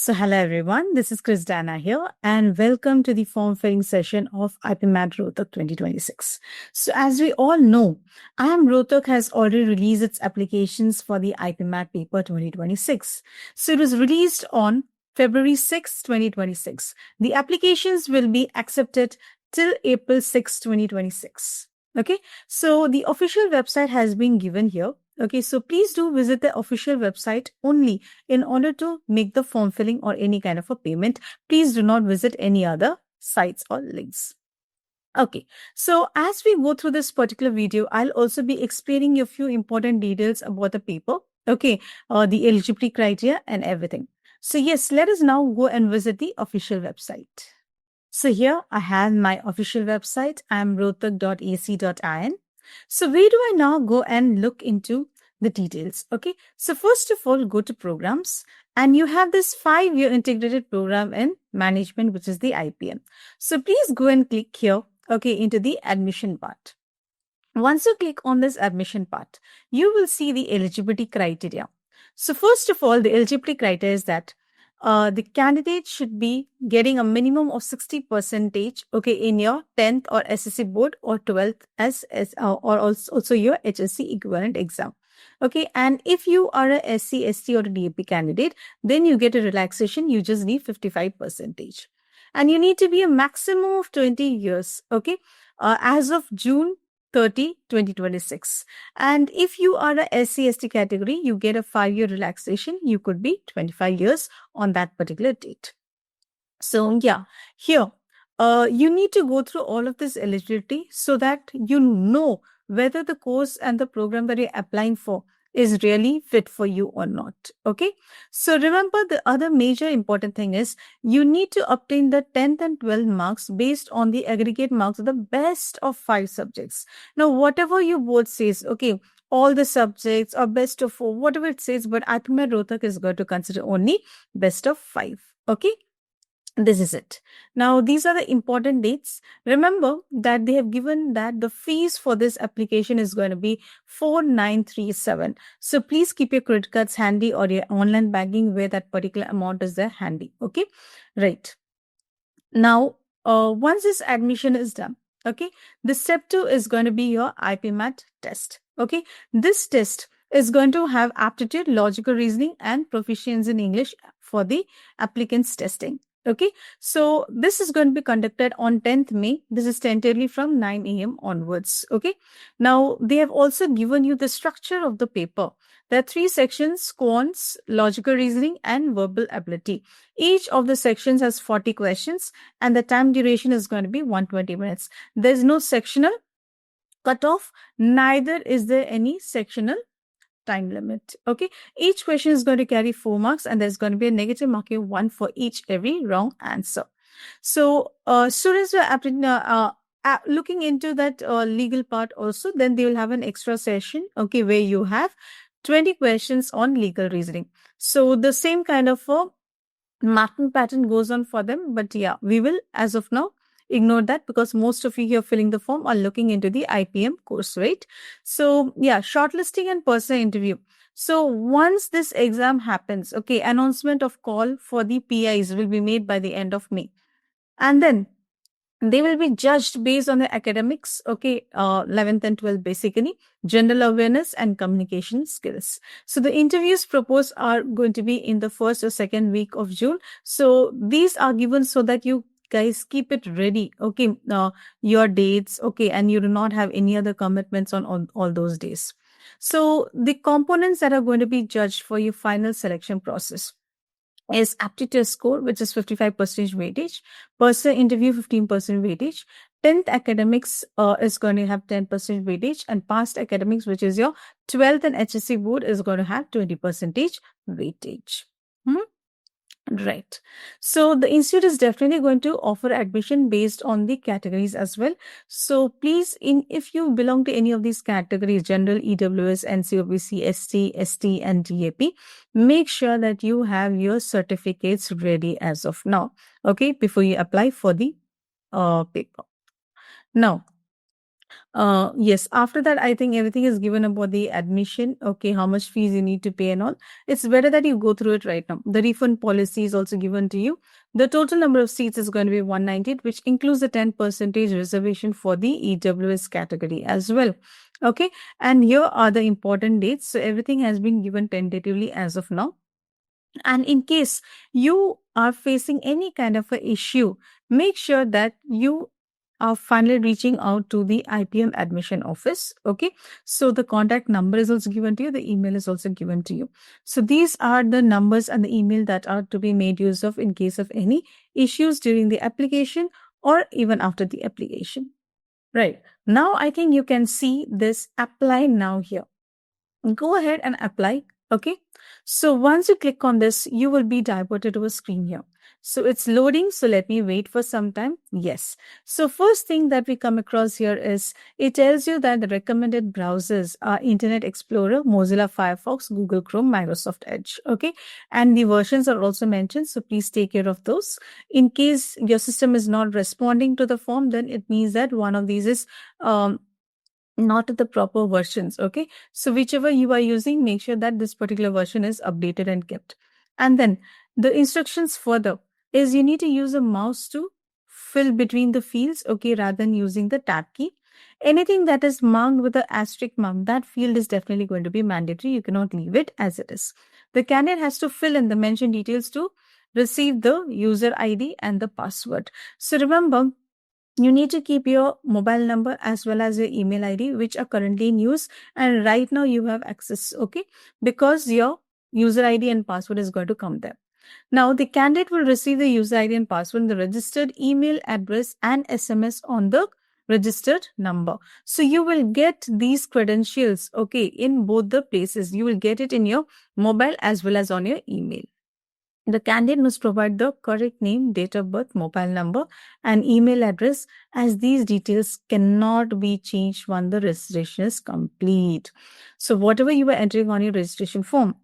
So hello everyone, this is Chris Dana here and welcome to the form filling session of IPMAT Rohtak 2026. So as we all know, IIM Rohtak has already released its applications for the IPMAT paper 2026. So it was released on February 6, 2026. The applications will be accepted till April 6, 2026. Okay, so the official website has been given here. Okay, so please do visit the official website only in order to make the form filling or any kind of a payment. Please do not visit any other sites or links. Okay, so as we go through this particular video, I'll also be explaining a few important details about the paper, okay, the eligibility criteria and everything. So yes, let us now go and visit the official website. So here I have my official website, iimrohtak.ac.in. So where do I now go and look into the details? Okay, so first of all, go to programs and you have this 5-year integrated program in management, which is the IPM. So please go and click here, okay, into the admission part. Once you click on this admission part, you will see the eligibility criteria. So first of all, the eligibility criteria is that the candidate should be getting a minimum of 60%, okay, in your 10th or SSC board or 12th or also your HSC equivalent exam. Okay, and if you are a SC, ST or a DAP candidate, then you get a relaxation. You just need 55%. And you need to be a maximum of 20 years, okay, as of June 30, 2026. And if you are a SC, ST category, you get a 5-year relaxation. You could be 25 years on that particular date. So yeah, here, you need to go through all of this eligibility so that you know whether the course and the program that you're applying for is really fit for you or not. Okay. So remember, the other major important thing is you need to obtain the 10th and 12th marks based on the aggregate marks of the best of 5 subjects. Now, whatever your board says, okay, all the subjects or best of 4, whatever it says, but IPMAT Rohtak is going to consider only best of 5. Okay. This is it. Now, these are the important dates. Remember that they have given that the fees for this application is going to be 4937. So please keep your credit cards handy or your online banking where that particular amount is there handy. Okay, right. Now, once this admission is done, okay, the step 2 is going to be your IPMAT test. Okay, this test is going to have aptitude, logical reasoning, and proficiency in English for the applicants testing. Okay, so this is going to be conducted on 10th May. This is tentatively from 9 a.m. onwards. Okay, now they have also given you the structure of the paper. There are 3 sections: quants, logical reasoning, and verbal ability. Each of the sections has 40 questions, and the time duration is going to be 120 minutes. There is no sectional cutoff, neither is there any sectional time limit. Okay, each question is going to carry 4 marks and there's going to be a negative marking 1 for every wrong answer. So students are looking into that legal part also, then they will have an extra session, okay, where you have 20 questions on legal reasoning. So the same kind of marking pattern goes on for them, but yeah, we will as of now ignore that because most of you here filling the form are looking into the IPM course, right? So yeah, shortlisting and personal interview. So once this exam happens, okay, announcement of call for the PIs will be made by the end of May. And then they will be judged based on the academics, okay, 11th and 12th, basically, general awareness and communication skills. So the interviews proposed are going to be in the 1st or 2nd week of June. So these are given so that you guys keep it ready, okay, your dates, okay, and you do not have any other commitments on all those days. So the components that are going to be judged for your final selection process is aptitude score, which is 55% weightage, personal interview 15% weightage, 10th academics is going to have 10% weightage, and past academics, which is your 12th and HSC board, is going to have 20% weightage. Right. So the institute is definitely going to offer admission based on the categories as well. So please, if you belong to any of these categories, general, EWS, NCOBC, ST, ST, and DAP, make sure that you have your certificates ready as of now, okay, before you apply for the paper. Now, Yes, after that, I think everything is given about the admission, okay, how much fees you need to pay and all. It's better that you go through it right now. The refund policy is also given to you. The total number of seats is going to be 190, which includes the 10% reservation for the EWS category as well. Okay, and here are the important dates. So everything has been given tentatively as of now. And in case you are facing any kind of a issue, make sure that you are finally reaching out to the IPM admission office. Okay. So the contact number is also given to you. The email is also given to you. So these are the numbers and the email that are to be made use of in case of any issues during the application or even after the application. Right. Now I think you can see this apply now here. Go ahead and apply. Okay. So once you click on this, you will be diverted to a screen here. So it's loading. So let me wait for some time. Yes. So first thing that we come across here is it tells you that the recommended browsers are Internet Explorer, Mozilla Firefox, Google Chrome, Microsoft Edge. Okay. And the versions are also mentioned. So please take care of those. In case your system is not responding to the form, then it means that one of these is not the proper versions. Okay, so whichever you are using, make sure that this particular version is updated and kept. And then the instructions further is you need to use a mouse to fill between the fields, okay, rather than using the tab key. Anything that is marked with the asterisk mark, that field is definitely going to be mandatory. You cannot leave it as it is. The candidate has to fill in the mentioned details to receive the user ID and the password. So remember, you need to keep your mobile number as well as your email ID, which are currently in use. And right now you have access, okay, because your user ID and password is going to come there. Now, the candidate will receive the user ID and password in the registered email address and SMS on the registered number. So you will get these credentials, okay, in both the places. You will get it in your mobile as well as on your email. The candidate must provide the correct name, date of birth, mobile number, and email address, as these details cannot be changed once the registration is complete. So whatever you are entering on your registration form,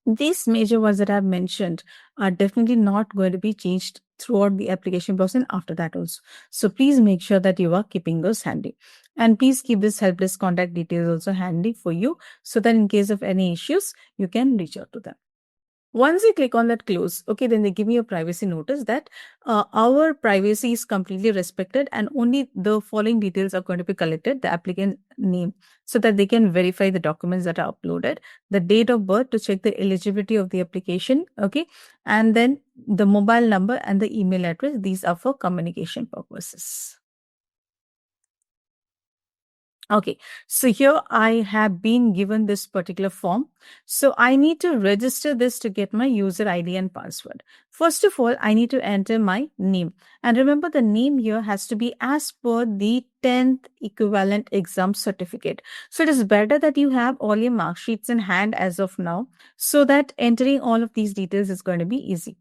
these major ones that I've mentioned are definitely not going to be changed throughout the application process and after that also. So please make sure that you are keeping those handy. And please keep this helpless contact details also handy for you so that in case of any issues, you can reach out to them. Once you click on that close, okay, then they give me a privacy notice that our privacy is completely respected and only the following details are going to be collected: the applicant name, so that they can verify the documents that are uploaded, the date of birth to check the eligibility of the application, okay, and then the mobile number and the email address. These are for communication purposes. Okay, so here I have been given this particular form. So I need to register this to get my user ID and password. First of all, I need to enter my name. And remember, the name here has to be as per the 10th equivalent exam certificate. So it is better that you have all your mark sheets in hand as of now, so that entering all of these details is going to be easy.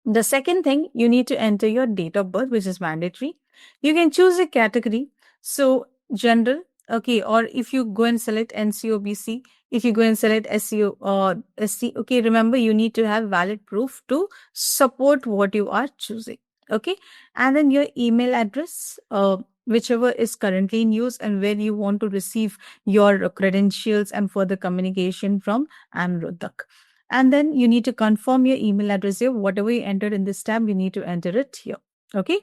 The second thing, you need to enter your date of birth, which is mandatory. You can choose a category. So general, okay, or if you go and select NCOBC, if you go and select SCO or SC, okay, remember you need to have valid proof to support what you are choosing, okay, and then your email address, whichever is currently in use and where you want to receive your credentials and further communication from IIM Rohtak. And then you need to confirm your email address here. Whatever you entered in this tab, you need to enter it here, okay.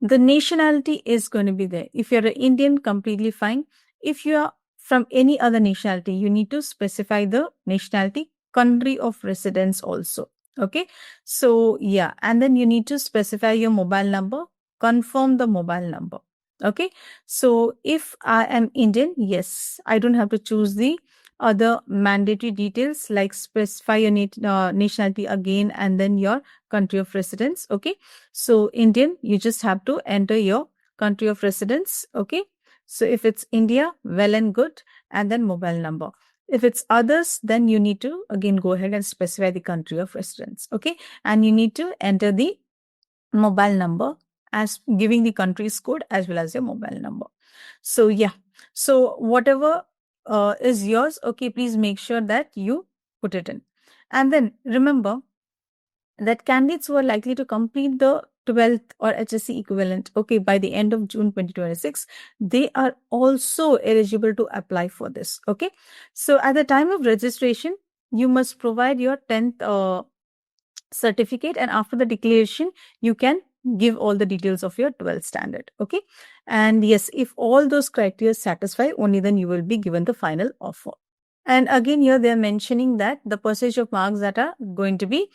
The nationality is going to be there. If you're an Indian, completely fine. If you are from any other nationality, you need to specify the nationality, country of residence also. Okay. So, yeah. And then you need to specify your mobile number, confirm the mobile number. Okay. So, if I am Indian, yes, I don't have to choose the other mandatory details like specify your nationality again and then your country of residence. Okay. So Indian, you just have to enter your country of residence. Okay. So if it's India, well and good, and then mobile number. If it's others, then you need to again go ahead and specify the country of residence. Okay. And you need to enter the mobile number as giving the country's code as well as your mobile number. So yeah. So whatever is yours, okay, please make sure that you put it in. And then remember that candidates who are likely to complete the 12th or HSC equivalent, okay, by the end of June 2026, they are also eligible to apply for this, okay. So at the time of registration, you must provide your 10th certificate, and after the declaration, you can give all the details of your 12th standard, okay. And yes, if all those criteria satisfy, only then you will be given the final offer. And again, here they are mentioning that the percentage of marks that are going to be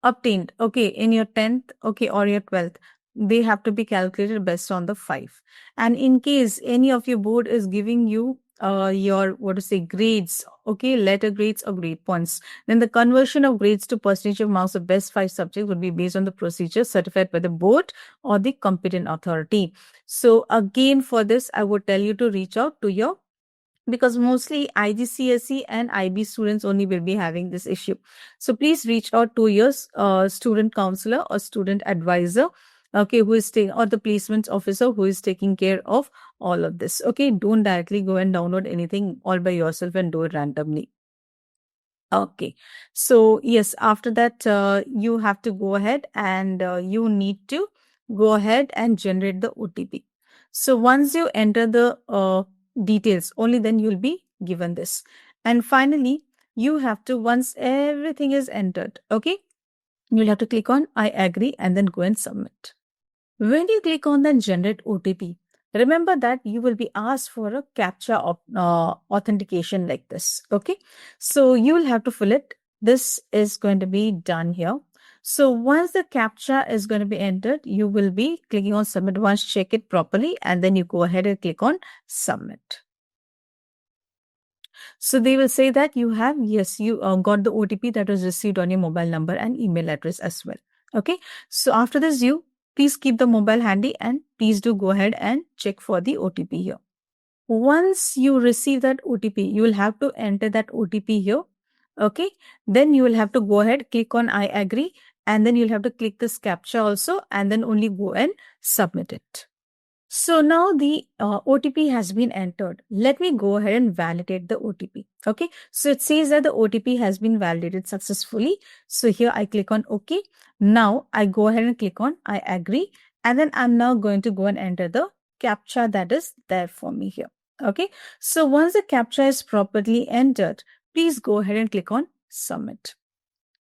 obtained, okay, in your 10th, okay, or your 12th, they have to be calculated based on the 5. And in case any of your board is giving you your, what to say, grades, okay, letter grades or grade points, then the conversion of grades to percentage of marks of best 5 subjects would be based on the procedure certified by the board or the competent authority. So again, for this, I would tell you to reach out to your, because mostly IGCSE and IB students only will be having this issue. So please reach out to your student counselor or student advisor, okay, who is taking, or the placements officer who is taking care of all of this. Okay, don't directly go and download anything all by yourself and do it randomly. Okay, so yes, after that, you have to go ahead and you need to go ahead and generate the OTP. So once you enter the details, only then you'll be given this. And finally, you have to, once everything is entered, okay, you'll have to click on I agree and then go and submit. When you click on the generate OTP, remember that you will be asked for a CAPTCHA authentication like this. Okay, so you will have to fill it. This is going to be done here. So once the CAPTCHA is going to be entered, you will be clicking on submit once, check it properly, and then you go ahead and click on submit. So they will say that you have, yes, you got the OTP that was received on your mobile number and email address as well. Okay, so after this, you please keep the mobile handy and please do go ahead and check for the OTP here. Once you receive that OTP, you will have to enter that OTP here. Okay, then you will have to go ahead, click on I agree, and then you'll have to click this CAPTCHA also, and then only go and submit it. So now the OTP has been entered. Let me go ahead and validate the OTP. Okay, so it says that the OTP has been validated successfully. So here I click on OK. Now I go ahead and click on I agree. And then I'm now going to go and enter the CAPTCHA that is there for me here. Okay, so once the CAPTCHA is properly entered, please go ahead and click on submit.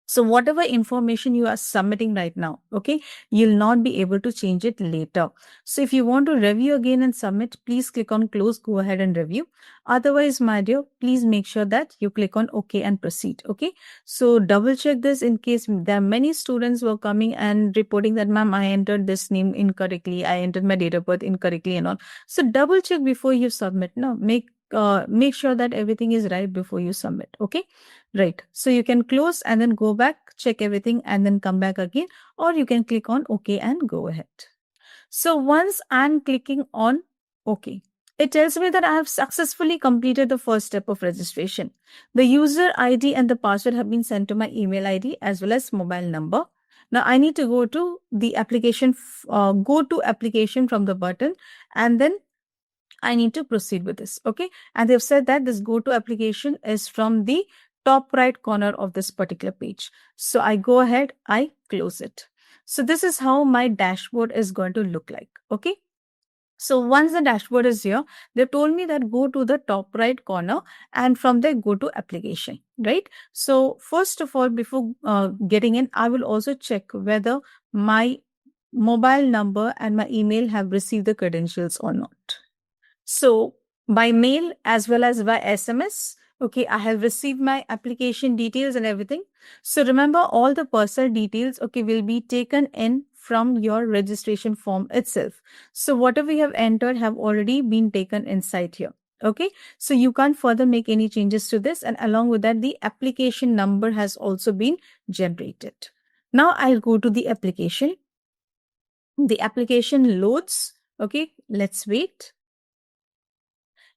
So whatever information you are submitting right now, okay, you'll not be able to change it later. So if you want to review again and submit, please click on close, go ahead and review. Otherwise, my dear, please make sure that you click on OK and proceed. Okay, so double check this in case there are many students who are coming and reporting that, ma'am, I entered this name incorrectly, I entered my date of birth incorrectly and all. So double check before you submit. No, make sure that everything is right before you submit. Okay, right. So you can close and then go back, check everything and then come back again, or you can click on OK and go ahead. So once I'm clicking on OK, it tells me that I have successfully completed the first step of registration. The user ID and the password have been sent to my email ID as well as mobile number. Now I need to go to the application, go to application from the button, and then I need to proceed with this. Okay, and they've said that this go to application is from the top right corner of this particular page. So I go ahead, I close it. So this is how my dashboard is going to look like. Okay, so once the dashboard is here, they told me that go to the top right corner and from there go to application, right? So first of all, before getting in, I will also check whether my mobile number and my email have received the credentials or not. So by mail as well as by SMS, okay, I have received my application details and everything. So remember, all the personal details, okay, will be taken in from your registration form itself. So whatever you have entered have already been taken inside here. Okay, so you can't further make any changes to this. And along with that, the application number has also been generated. Now I'll go to the application. The application loads. Okay, let's wait.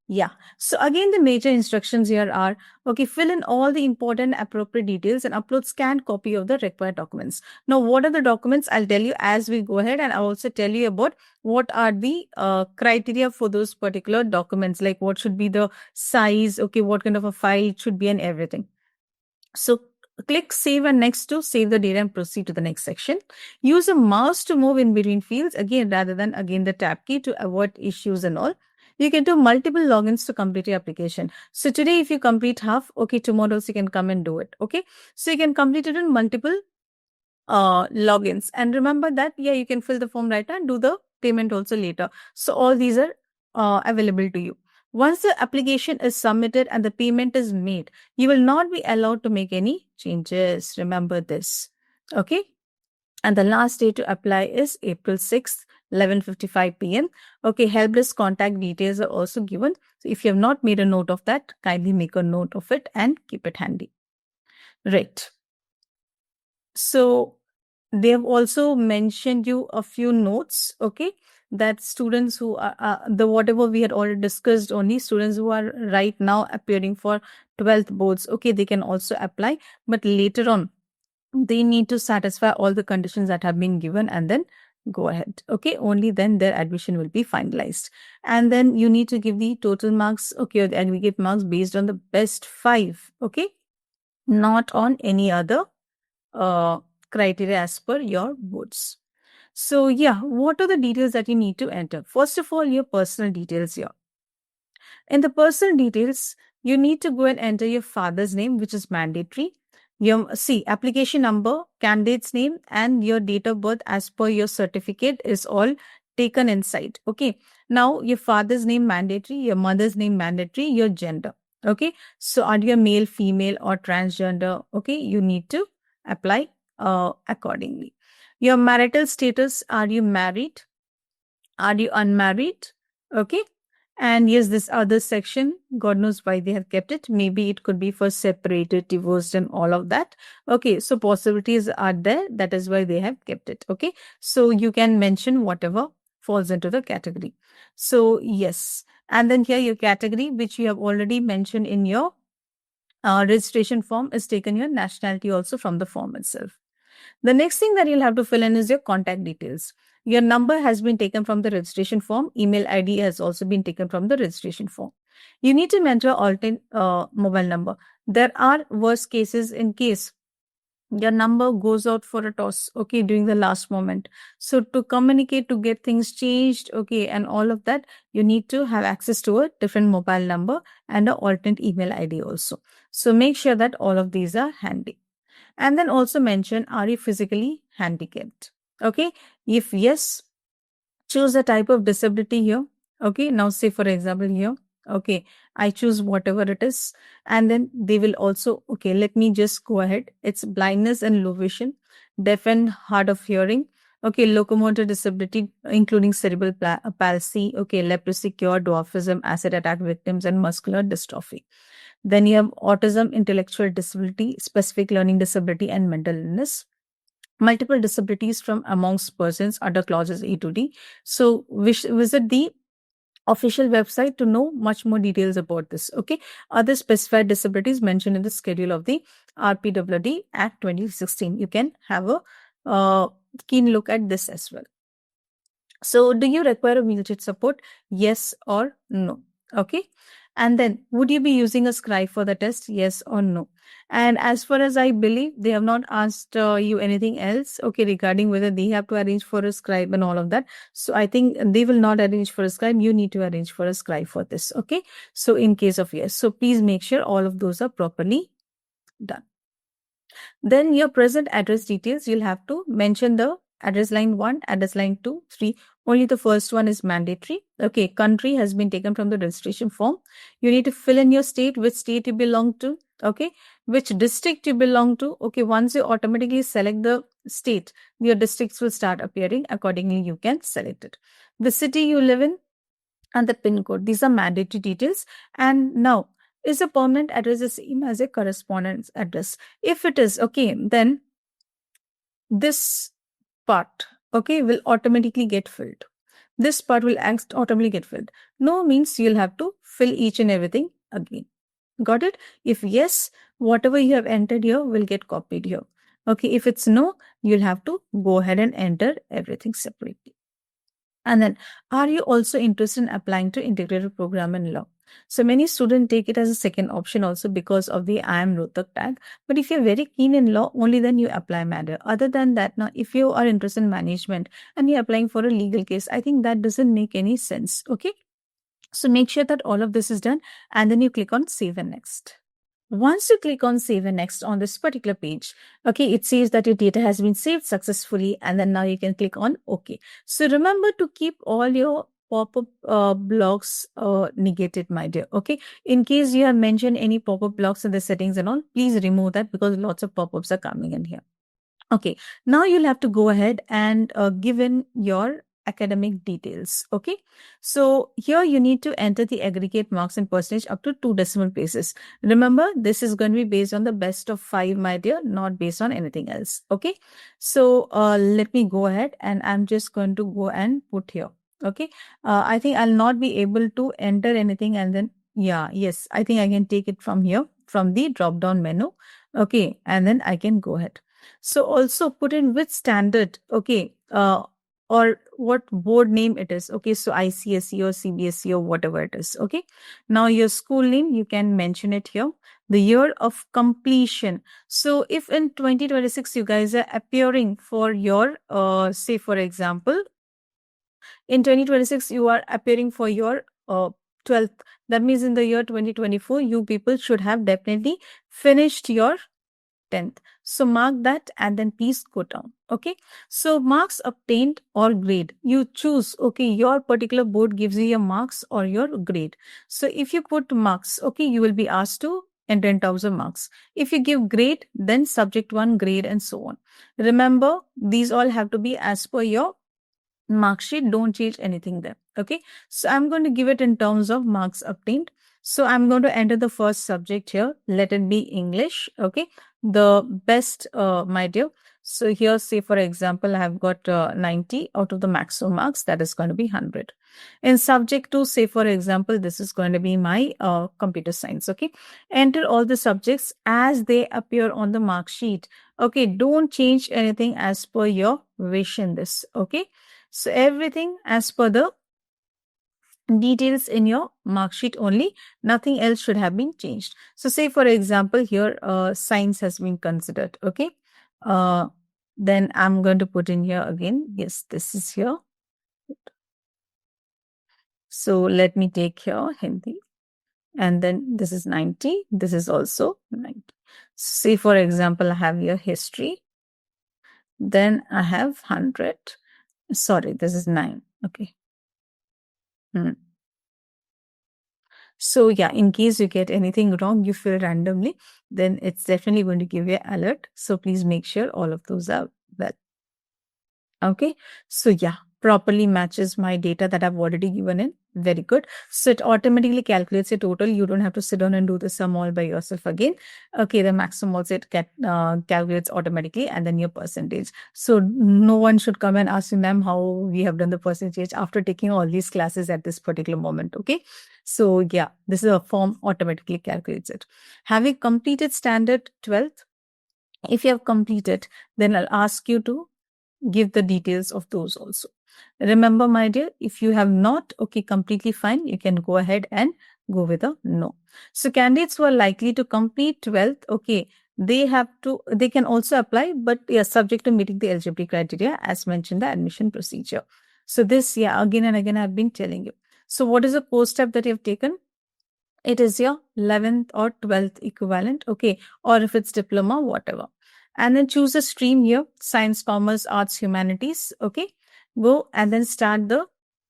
Yeah. So again, the major instructions here are, okay, fill in all the important appropriate details and upload scanned copy of the required documents. Now, what are the documents? I'll tell you as we go ahead, and I'll also tell you about what are the criteria for those particular documents, like what should be the size, okay, what kind of a file it should be and everything. So Click save and next to save the data and proceed to the next section. Use a mouse to move in between fields again rather than again the tab key to avoid issues and all. You can do multiple logins to complete your application. So today if you complete half, okay, tomorrow you can come and do it. Okay. So you can complete it in multiple logins. And remember that, yeah, you can fill the form right now and do the payment also later. So all these are available to you. Once the application is submitted and the payment is made, you will not be allowed to make any changes. Remember this. Okay. And the last day to apply is April 6th, 11:55 p.m. Okay, help desk contact details are also given. So if you have not made a note of that, kindly make a note of it and keep it handy. Right. So they have also mentioned you a few notes, okay, that students who are the whatever we had already discussed, only students who are right now appearing for 12th boards, okay, they can also apply, but later on they need to satisfy all the conditions that have been given and then go ahead. Okay, only then their admission will be finalized. And then you need to give the total marks, okay, or the aggregate marks based on the best 5, okay, not on any other criteria as per your boards. So yeah, what are the details that you need to enter? First of all, your personal details here. In the personal details, you need to go and enter your father's name, which is mandatory. Your application number, candidate's name, and your date of birth as per your certificate is all taken inside. Okay. Now your father's name mandatory, your mother's name mandatory, your gender. Okay. So are you a male, female, or transgender? Okay. You need to apply accordingly. Your marital status, are you married? Are you unmarried? Okay. And yes, this other section, God knows why they have kept it. Maybe it could be for separated, divorced, and all of that. Okay, so possibilities are there. That is why they have kept it. Okay, so you can mention whatever falls into the category. So yes, and then here your category, which you have already mentioned in your registration form, is taken your nationality also from the form itself. The next thing that you'll have to fill in is your contact details. Your number has been taken from the registration form. Email ID has also been taken from the registration form. You need to enter alternate mobile number. There are worst cases in case your number goes out for a toss, okay, during the last moment. So to communicate, to get things changed, okay, and all of that, you need to have access to a different mobile number and an alternate email ID also. So make sure that all of these are handy. And then also mention, are you physically handicapped? Okay. If yes, choose a type of disability here. Okay. Now say for example here, okay, I choose whatever it is. And then they will also, okay, let me just go ahead. It's blindness and low vision, deaf and hard of hearing. Okay, locomotor disability, including cerebral palsy, okay, leprosy cure, dwarfism, acid attack victims, and muscular dystrophy. Then you have autism, intellectual disability, specific learning disability, and mental illness. Multiple disabilities from amongst persons under clauses A to D. So visit the official website to know much more details about this. Okay. Other specified disabilities mentioned in the schedule of the RPWD Act 2016. You can have a keen look at this as well. So do you require a wheelchair support? Yes or no? Okay. And then would you be using a scribe for the test? Yes or no? And as far as I believe, they have not asked you anything else, okay, regarding whether they have to arrange for a scribe and all of that. So I think they will not arrange for a scribe. You need to arrange for a scribe for this. Okay. So in case of yes, so please make sure all of those are properly done. Then your present address details, you'll have to mention the address line 1, address line 2, 3. Only the first one is mandatory. Okay, country has been taken from the registration form. You need to fill in your state, which state you belong to. Okay, which district you belong to. Okay, once you automatically select the state, your districts will start appearing. Accordingly, you can select it. The city you live in and the PIN code. These are mandatory details. And now, is a permanent address the same as a correspondence address? If it is, okay, then this part, okay, will automatically get filled. This part will automatically get filled. No means you'll have to fill each and everything again. Got it? If yes, whatever you have entered here will get copied here. Okay, if it's no, you'll have to go ahead and enter everything separately. And then, are you also interested in applying to integrated program in law? So many students take it as a second option also because of the IIM Rohtak tag. But if you're very keen in law, only then you apply matter. Other than that, now if you are interested in management and you're applying for a legal case, I think that doesn't make any sense. Okay. So make sure that all of this is done and then you click on save and next. Once you click on save and next on this particular page, okay, it says that your data has been saved successfully and then now you can click on OK. So remember to keep all your pop-up blocks negated, my dear. Okay, in case you have mentioned any pop-up blocks in the settings and all, please remove that because lots of pop-ups are coming in here. Okay, now you'll have to go ahead and give in your academic details. Okay, so here you need to enter the aggregate marks in percentage up to 2 decimal places. Remember, this is going to be based on the best of 5, my dear, not based on anything else. Okay, so let me go ahead and I'm just going to go and put here. Okay, I think I'll not be able to enter anything and then, yeah, yes, I think I can take it from here, from the drop down menu. Okay, and then I can go ahead. So also put in which standard, okay, or what board name it is. Okay, so ICSE or CBSE or whatever it is. Okay, now your school name, you can mention it here. The year of completion. So if in 2026 you guys are appearing for your, say for example, in 2026 you are appearing for your 12th. That means in the year 2024, you people should have definitely finished your 10th. So mark that and then please go down. Okay. So marks obtained or grade. You choose, okay, your particular board gives you your marks or your grade. So if you put marks, okay, you will be asked to enter in terms of marks. If you give grade, then subject 1 grade and so on. Remember, these all have to be as per your Marksheet. Don't change anything there. Okay. So I'm going to give it in terms of marks obtained. So I'm going to enter the first subject here. Let it be English. Okay. The best, my dear. So here, say for example, I have got 90 out of the maximum marks. That is going to be 100. In subject 2, say for example, this is going to be my computer science. Okay. Enter all the subjects as they appear on the mark sheet. Okay. Don't change anything as per your wish in this. Okay. So everything as per the details in your mark sheet only, nothing else should have been changed. So say for example here science has been considered. Okay, then I'm going to put in here again, yes, this is here. So let me take here Hindi and then this is 90, this is also 90. Say for example I have here history, then I have 100, sorry, this is 9. Okay. So yeah, in case you get anything wrong, you fill randomly, then it's definitely going to give you an alert. So please make sure all of those are well. Okay. So yeah, properly matches my data that I've already given in. Very good. So it automatically calculates a total. You don't have to sit down and do the sum all by yourself again. Okay, the maximum also it calculates automatically and then your percentage. So no one should come and ask you, ma'am, how we have done the percentage after taking all these classes at this particular moment. Okay. So yeah, this is a form automatically calculates it. Having completed standard 12th, if you have completed, then I'll ask you to give the details of those also. Remember, my dear, if you have not, okay, completely fine, you can go ahead and go with a no. So candidates who are likely to complete 12th, okay, they can also apply, but yeah, subject to meeting the eligibility criteria as mentioned the admission procedure. So this, yeah, again and again, I've been telling you. So what is the course step that you have taken? It is your 11th or 12th equivalent, okay, or if it's diploma, whatever. And then choose a stream here, science, commerce, arts, humanities, okay. Go and then start the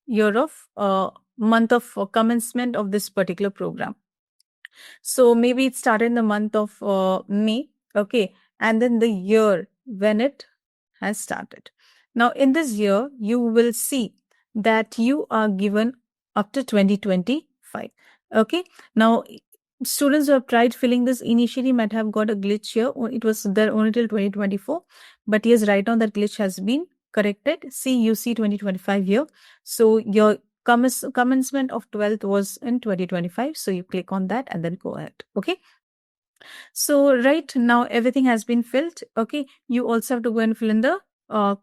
year of month of commencement of this particular program. So maybe it started in the month of May, okay, and then the year when it has started. Now, in this year, you will see that you are given up to 2025. Okay. Now, students who have tried filling this initially might have got a glitch here. It was there only till 2024. But yes, right now that glitch has been corrected. See, you see 2025 here. So your commencement of 12th was in 2025. So you click on that and then go ahead. Okay. So right now everything has been filled. Okay. You also have to go and fill in the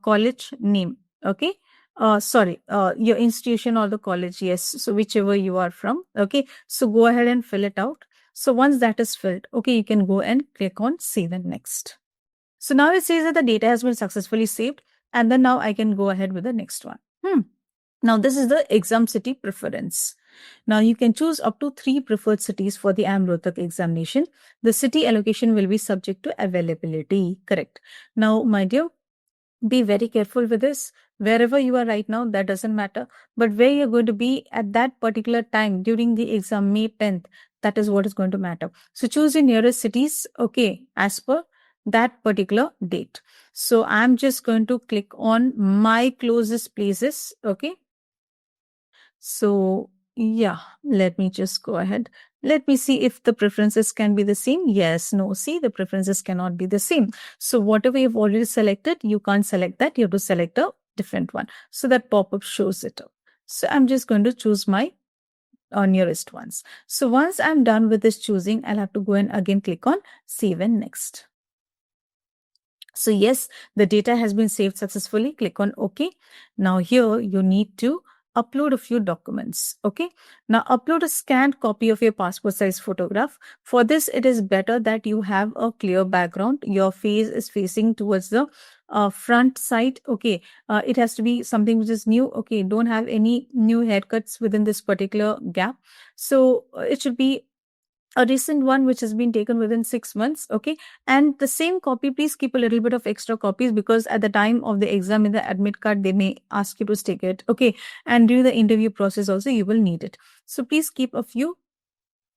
college name. Okay. your institution or the college. Yes. So whichever you are from. Okay. So go ahead and fill it out. So once that is filled, okay, you can go and click on save and next. So now it says that the data has been successfully saved. And then now I can go ahead with the next one. Now this is the exam city preference. Now you can choose up to 3 preferred cities for the IIM Rohtak examination. The city allocation will be subject to availability. Correct. Now, my dear, be very careful with this. Wherever you are right now, that doesn't matter. But where you're going to be at that particular time during the exam, May 10th, that is what is going to matter. So choose your nearest cities, okay, as per that particular date. So I'm just going to click on my closest places, okay. So yeah, let me just go ahead. Let me see if the preferences can be the same. Yes, no, see, the preferences cannot be the same. So whatever you've already selected, you can't select that. You have to select a different one. So that pop-up shows it up. So I'm just going to choose my nearest ones. So once I'm done with this choosing, I'll have to go and again click on save and next. So yes, the data has been saved successfully. Click on OK. Now here you need to upload a few documents. Okay. Now upload a scanned copy of your passport size photograph. For this, it is better that you have a clear background. Your face is facing towards the front side. Okay. It has to be something which is new. Okay. Don't have any new haircuts within this particular gap. So it should be a recent one which has been taken within 6 months. Okay. And the same copy, please keep a little bit of extra copies, because at the time of the exam in the admit card, they may ask you to stick it. Okay. And during the interview process also, you will need it. So please keep a few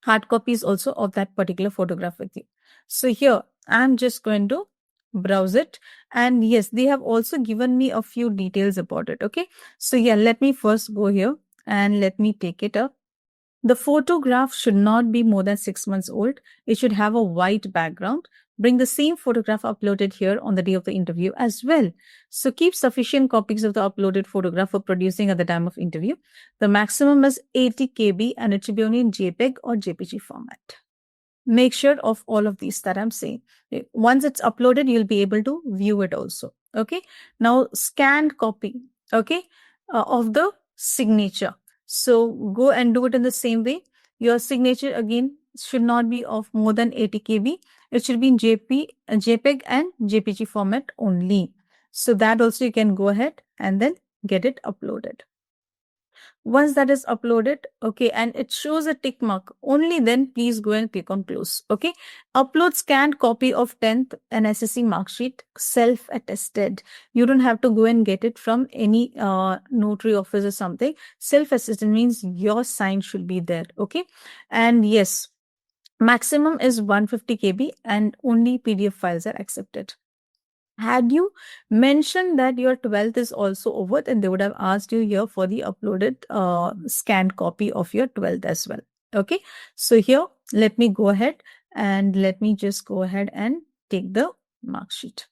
hard copies also of that particular photograph with you. So here I'm just going to browse it, and yes, they have also given me a few details about it. Okay. So yeah, let me first go here and let me take it up. The photograph should not be more than 6 months old. It should have a white background. Bring the same photograph uploaded here on the day of the interview as well. So keep sufficient copies of the uploaded photograph for producing at the time of interview. The maximum is 80 KB and it should be only in JPEG or JPG format. Make sure of all of these that I'm saying. Once it's uploaded, you'll be able to view it also. Okay. Now scanned copy, okay, of the signature. So go and do it in the same way. Your signature again should not be of more than 80 KB. It should be in JPEG and JPG format only. So that also you can go ahead and then get it uploaded. Once that is uploaded, okay, and it shows a tick mark, only then please go and click on close. Okay. Upload scanned copy of 10th and SSC mark sheet, self-attested. You don't have to go and get it from any notary office or something. Self-attested means your sign should be there. Okay. And yes, maximum is 150 KB and only PDF files are accepted. Had you mentioned that your 12th is also over, then they would have asked you here for the uploaded scanned copy of your 12th as well. Okay. So here, let me go ahead and let me just go ahead and take the mark sheet.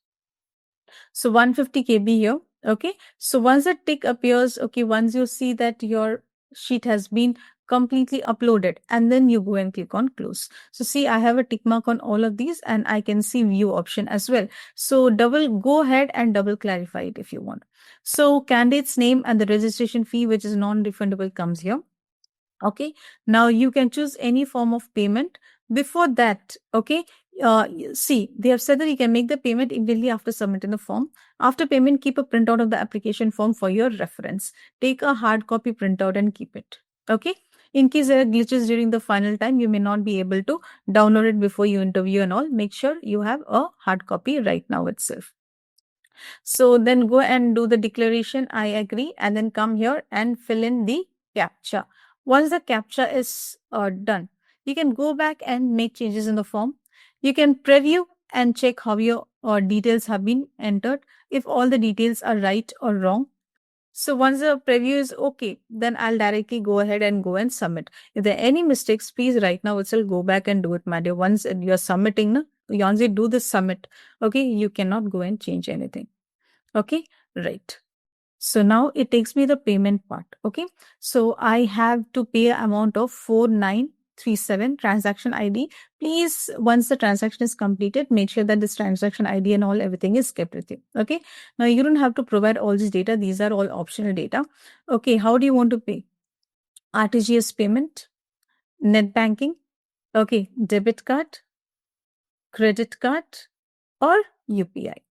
So 150 KB here. Okay. So once the tick appears, okay, once you see that your sheet has been completely uploaded, and then you go and click on close. So see, I have a tick mark on all of these and I can see view option as well. So go ahead and double clarify it if you want. So candidate's name and the registration fee, which is non-refundable, comes here. Okay. Now you can choose any form of payment. Before that, okay, see, they have said that you can make the payment immediately after submitting the form. After payment, keep a printout of the application form for your reference. Take a hard copy printout and keep it. Okay. In case there are glitches during the final time, you may not be able to download it before you interview and all. Make sure you have a hard copy right now itself. So then go and do the declaration, I agree, and then come here and fill in the CAPTCHA. Once the CAPTCHA is done, you can go back and make changes in the form. You can preview and check how your details have been entered, if all the details are right or wrong. So once the preview is okay, then I'll directly go ahead and go and submit. If there are any mistakes, please right now itself go back and do it, my dear. Once you're submitting, once you do this submit, okay, you cannot go and change anything. Okay, right. So now it takes me the payment part. Okay, so I have to pay amount of 49 37 transaction ID. Please, once the transaction is completed, make sure that this transaction ID and all everything is kept with you. Okay. Now you don't have to provide all this data. These are all optional data. Okay. How do you want to pay? RTGS payment, net banking, okay, debit card, credit card, or UPI.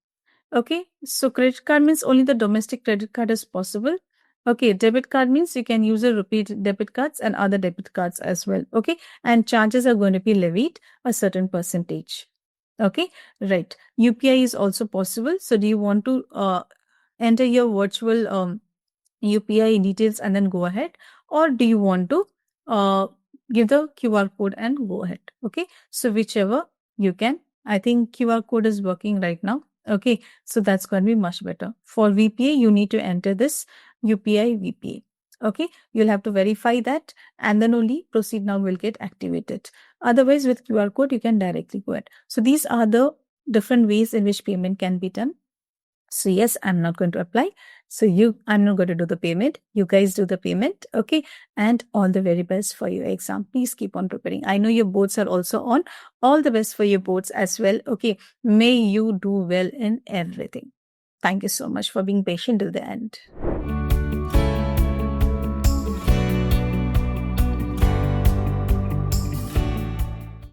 Okay, so credit card means only the domestic credit card is possible. Okay, debit card means you can use a repeat debit cards and other debit cards as well. Okay, and charges are going to be levied a certain percentage. Okay, right. UPI is also possible. So do you want to enter your virtual UPI details and then go ahead, or do you want to uh, give the QR code and go ahead? Okay, so whichever you can. I think QR code is working right now. Okay, so that's going to be much better. For VPA, you need to enter this UPI VPA. Okay, you'll have to verify that and then only proceed now will get activated. Otherwise, with QR code, you can directly go ahead. So these are the different ways in which payment can be done. So yes, I'm not going to apply. So I'm not going to do the payment. You guys do the payment. Okay. And all the very best for your exam. Please keep on preparing. I know your boards are also on. All the best for your boards as well. Okay. May you do well in everything. Thank you so much for being patient till the end.